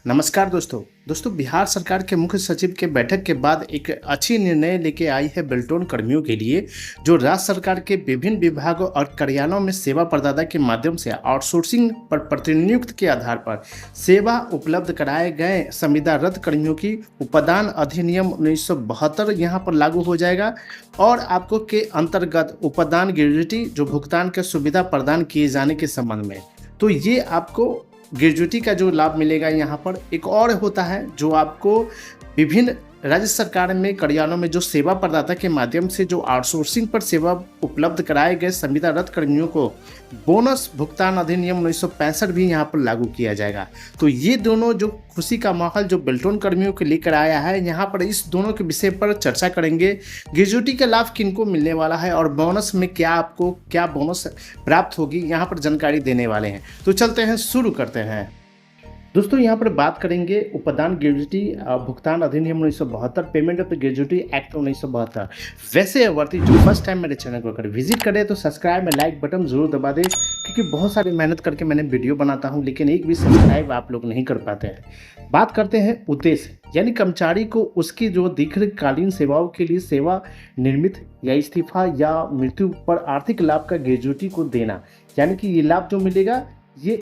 नमस्कार दोस्तों बिहार सरकार के मुख्य सचिव के बैठक के बाद एक अच्छी निर्णय लेके आई है बेल्टोन कर्मियों के लिए, जो राज्य सरकार के विभिन्न विभागों और कार्यालयों में सेवा प्रदाता के माध्यम से आउटसोर्सिंग पर प्रतिनियुक्त के आधार पर सेवा उपलब्ध कराए गए संविदारत कर्मियों की उपदान अधिनियम 1972 यहाँ पर लागू हो जाएगा और आपको के अंतर्गत उपदान ग्रेच्युटी जो भुगतान के सुविधा प्रदान किए जाने के संबंध में, तो ये आपको ग्रेच्युटी का जो लाभ मिलेगा यहाँ पर एक और होता है जो आपको विभिन्न राज्य सरकार में कार्यालयों में जो सेवा प्रदाता के माध्यम से जो आउटसोर्सिंग पर सेवा उपलब्ध कराए गए संविदारत कर्मियों को बोनस भुगतान अधिनियम 1965 भी यहाँ पर लागू किया जाएगा। तो ये दोनों जो खुशी का माहौल जो बेल्टोन कर्मियों को लेकर आया है, यहाँ पर इस दोनों के विषय पर चर्चा करेंगे। ग्रेच्युटी का लाभ किनको मिलने वाला है और बोनस में आपको क्या बोनस प्राप्त होगी, यहाँ पर जानकारी देने वाले हैं। तो चलते हैं, शुरू करते हैं। दोस्तों यहाँ पर बात करेंगे उपदान ग्रेच्युटी भुगतान अधिनियम 1972, payment of the gratuity act 1972। वैसे अवर्ती जो फर्स्ट टाइम मेरे चैनल को अगर विजिट करें तो सब्सक्राइब में लाइक बटन जरूर दबा दें, क्योंकि बहुत सारी मेहनत करके मैंने वीडियो बनाता हूँ लेकिन एक भी सब्सक्राइब आप लोग नहीं कर पाते हैं। बात करते हैं उद्देश्य, यानी कर्मचारी को उसकी जो दीर्घकालीन सेवाओं के लिए सेवा निर्मित या इस्तीफा या मृत्यु पर आर्थिक लाभ का ग्रेच्युटी को देना, यानी कि ये लाभ जो मिलेगा ये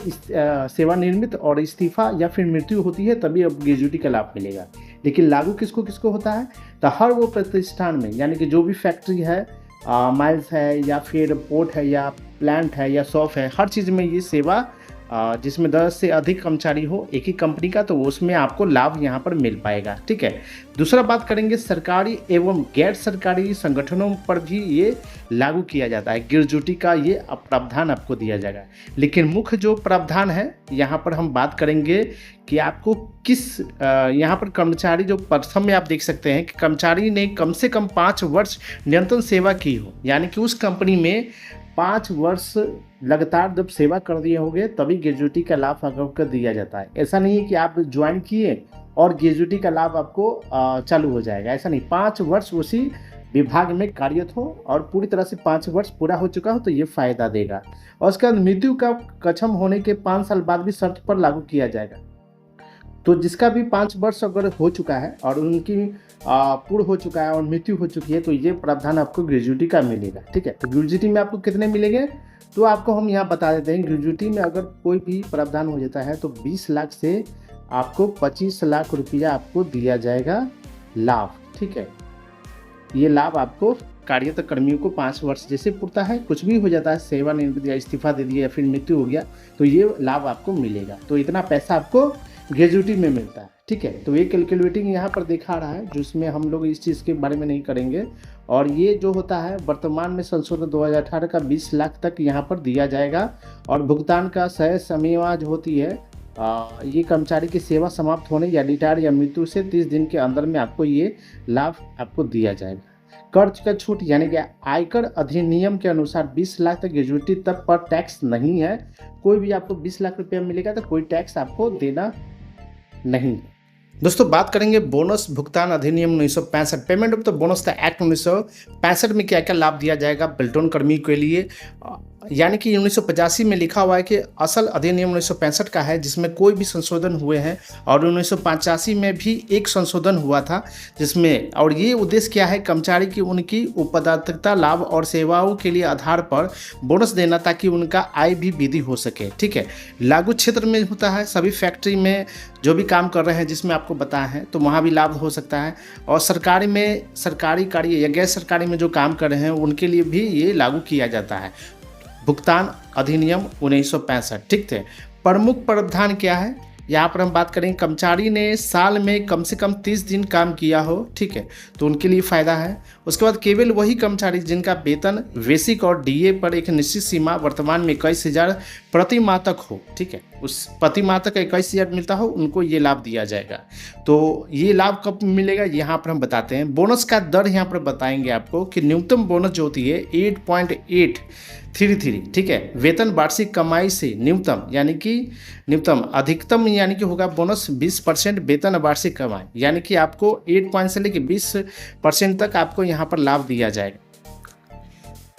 सेवानिवृत्त और इस्तीफा या फिर मृत्यु होती है तभी अब ग्रेच्युटी का लाभ मिलेगा। लेकिन लागू किसको किसको होता है, तो हर वो प्रतिष्ठान में, यानी कि जो भी फैक्ट्री है, माइल्स है या फिर पोर्ट है या प्लांट है या शॉप है, हर चीज़ में ये सेवा जिसमें 10 से अधिक कर्मचारी हो एक ही कंपनी का, तो उसमें आपको लाभ यहाँ पर मिल पाएगा। ठीक है। दूसरा बात करेंगे सरकारी एवं गैर सरकारी संगठनों पर भी ये लागू किया जाता है। ग्रेच्युटी का ये प्रावधान आपको दिया जाएगा। लेकिन मुख्य जो प्रावधान है यहाँ पर हम बात करेंगे कि आपको किस यहाँ पर कर्मचारी जो प्रथम में आप देख सकते हैं कि कर्मचारी ने कम से कम 5 वर्ष निरंतर सेवा की हो, यानी कि उस कंपनी में 5 वर्ष लगातार जब सेवा कर दिए होंगे तभी ग्रेच्युटी का लाभ आपको दिया जाता है। ऐसा नहीं है कि आप ज्वाइन किए और ग्रेच्युटी का लाभ आपको चालू हो जाएगा, ऐसा नहीं। 5 वर्ष उसी विभाग में कार्यरत हो और पूरी तरह से 5 वर्ष पूरा हो चुका हो तो ये फायदा देगा। और उसके बाद मृत्यु का क्षम होने के 5 साल बाद भी शर्त पर लागू किया जाएगा। तो जिसका भी 5 वर्ष अगर हो चुका है और उनकी पूर्ण हो चुका है और मृत्यु हो चुकी है तो ये प्रावधान आपको ग्रेच्युटी का मिलेगा। ठीक है। तो ग्रेच्युटी में आपको कितने मिलेंगे, तो आपको हम यहाँ बता देते हैं। ग्रेच्युटी में अगर कोई भी प्रावधान हो जाता है तो 20 लाख से आपको 25 लाख रुपया आपको दिया जाएगा लाभ। ठीक है। ये लाभ आपको कार्यरत कर्मियों को 5 वर्ष जैसे पूर्ता है, कुछ भी हो जाता है, सेवानिवृत्त या इस्तीफा दे दिया या फिर मृत्यु हो गया, तो ये लाभ आपको मिलेगा। तो इतना पैसा आपको ग्रेच्युटी में मिलता है। ठीक है। तो ये कैलकुलेटिंग यहाँ पर दिखा रहा है, जिसमें हम लोग इस चीज़ के बारे में नहीं करेंगे। और ये जो होता है वर्तमान में संशोधन 2018 का 20 लाख तक यहाँ पर दिया जाएगा। और भुगतान का सह सीमा जो होती है ये कर्मचारी की सेवा समाप्त होने या रिटायर या मृत्यु से 30 दिन के अंदर में आपको ये लाभ आपको दिया जाएगा। कर्ज का छूट, यानी कि आयकर अधिनियम के अनुसार 20 लाख तक ग्रेच्युटी तक पर टैक्स नहीं है। कोई भी आपको 20 लाख रुपया मिलेगा तो कोई टैक्स आपको देना नहीं। दोस्तों बात करेंगे बोनस भुगतान अधिनियम 1965, payment of the bonus the act 1965 में क्या क्या लाभ दिया जाएगा बेल्टोन कर्मी के लिए। यानी कि 1985 में लिखा हुआ है कि असल अधिनियम 1965 का है, जिसमें कोई भी संशोधन हुए हैं, और 1985 में भी एक संशोधन हुआ था जिसमें, और ये उद्देश्य क्या है, कर्मचारी की उनकी उपदायित्वता लाभ और सेवाओं के लिए आधार पर बोनस देना ताकि उनका आय भी वृद्धि हो सके। ठीक है। लागू क्षेत्र में होता है, सभी फैक्ट्री में जो भी काम कर रहे हैं जिसमें आपको बताया है तो वहाँ भी लाभ हो सकता है। और सरकारी में, सरकारी कार्य या गैर सरकारी में जो काम कर रहे हैं उनके लिए भी ये लागू किया जाता है भुगतान अधिनियम 1965। ठीक थे। प्रमुख प्रावधान क्या है, यहाँ पर हम बात करें कर्मचारी ने साल में कम से कम 30 दिन काम किया हो। ठीक है। तो उनके लिए फ़ायदा है। उसके बाद केवल वही कर्मचारी जिनका वेतन बेसिक और डीए पर एक निश्चित सीमा वर्तमान में 21,000 प्रति माह तक हो। ठीक है। उस प्रति माह तक 21,000 मिलता हो, उनको ये लाभ दिया जाएगा। तो ये लाभ कब मिलेगा यहाँ पर हम बताते हैं। बोनस का दर यहाँ पर बताएंगे आपको कि न्यूनतम बोनस जो होती है 8.833। ठीक है। वेतन वार्षिक कमाई से न्यूनतम, यानी कि न्यूनतम, अधिकतम यानी कि होगा बोनस 20% वेतन वार्षिक कमाई, यानी कि आपको 8 से लेकर 20% तक आपको यहाँ पर लाभ दिया जाएगा।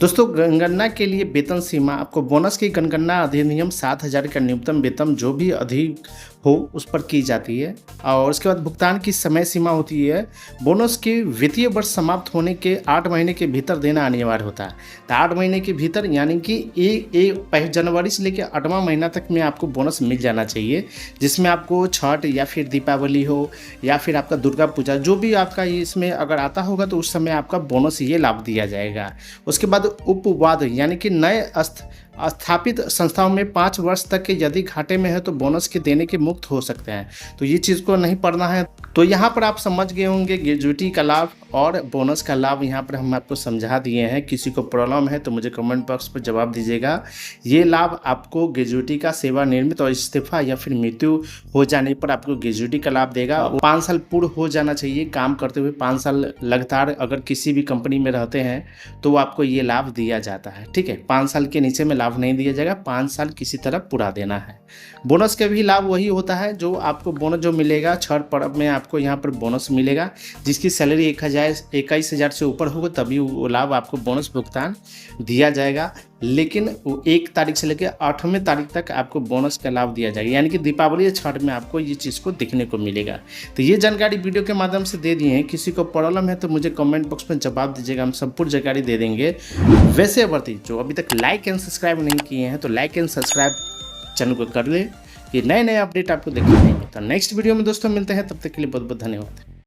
दोस्तों गणना के लिए वेतन सीमा, आपको बोनस की गणना अधिनियम 7,000 का न्यूनतम वेतन जो भी अधिक हो उस पर की जाती है। और उसके बाद भुगतान की समय सीमा होती है। बोनस के वित्तीय वर्ष समाप्त होने के 8 महीने के भीतर देना अनिवार्य होता है। तो 8 महीने के भीतर यानी कि 1 जनवरी से लेकर 8वां महीना तक में आपको बोनस मिल जाना चाहिए, जिसमें आपको छठ या फिर दीपावली हो या फिर आपका दुर्गा पूजा जो भी आपका इसमें अगर आता होगा तो उस समय आपका बोनस ये लाभ दिया जाएगा। उसके बाद उपवाद यानी कि नए स्थापित संस्थाओं में 5 वर्ष तक के यदि घाटे में है तो बोनस के देने के मुक्त हो सकते हैं। तो ये चीज़ को नहीं पढ़ना है। तो यहाँ पर आप समझ गए होंगे ग्रेजुटी का लाभ और बोनस का लाभ यहाँ पर हम आपको समझा दिए हैं। किसी को प्रॉब्लम है तो मुझे कमेंट बॉक्स पर जवाब दीजिएगा। ये लाभ आपको ग्रेजुटी का सेवानिवृत्त और इस्तीफा या फिर मृत्यु हो जाने पर आपको ग्रेजुटी का लाभ देगा। 5 साल पूर्ण हो जाना चाहिए काम करते हुए, 5 साल लगातार अगर किसी भी कंपनी में रहते हैं तो आपको ये लाभ दिया जाता है। ठीक है, 5 साल के नीचे में लाभ नहीं दिया जाएगा, 5 साल किसी तरह पूरा देना है। बोनस का भी लाभ वही होता है जो आपको बोनस जो मिलेगा छठ पर्व में आपको यहाँ पर बोनस मिलेगा। जिसकी सैलरी 21,000 से ऊपर होगा तभी वो लाभ आपको बोनस भुगतान दिया जाएगा। लेकिन 1 तारीख से लेकर 8वें तारीख तक आपको बोनस का लाभ दिया जाएगा, यानी कि दीपावली या छठ में आपको ये चीज़ को देखने को मिलेगा। तो ये जानकारी वीडियो के माध्यम से दे दिए हैं। किसी को प्रॉब्लम है तो मुझे कमेंट बॉक्स में जवाब दीजिएगा, हम संपूर्ण जानकारी दे देंगे। वैसे वर्ती जो अभी तक लाइक एंड सब्सक्राइब नहीं किए हैं तो लाइक एंड सब्सक्राइब चैनल को कर ले, ये नए अपडेट आपको देखने मिलेंगे। तो नेक्स्ट वीडियो में दोस्तों मिलते हैं, तब तक के लिए बहुत बहुत धन्यवाद।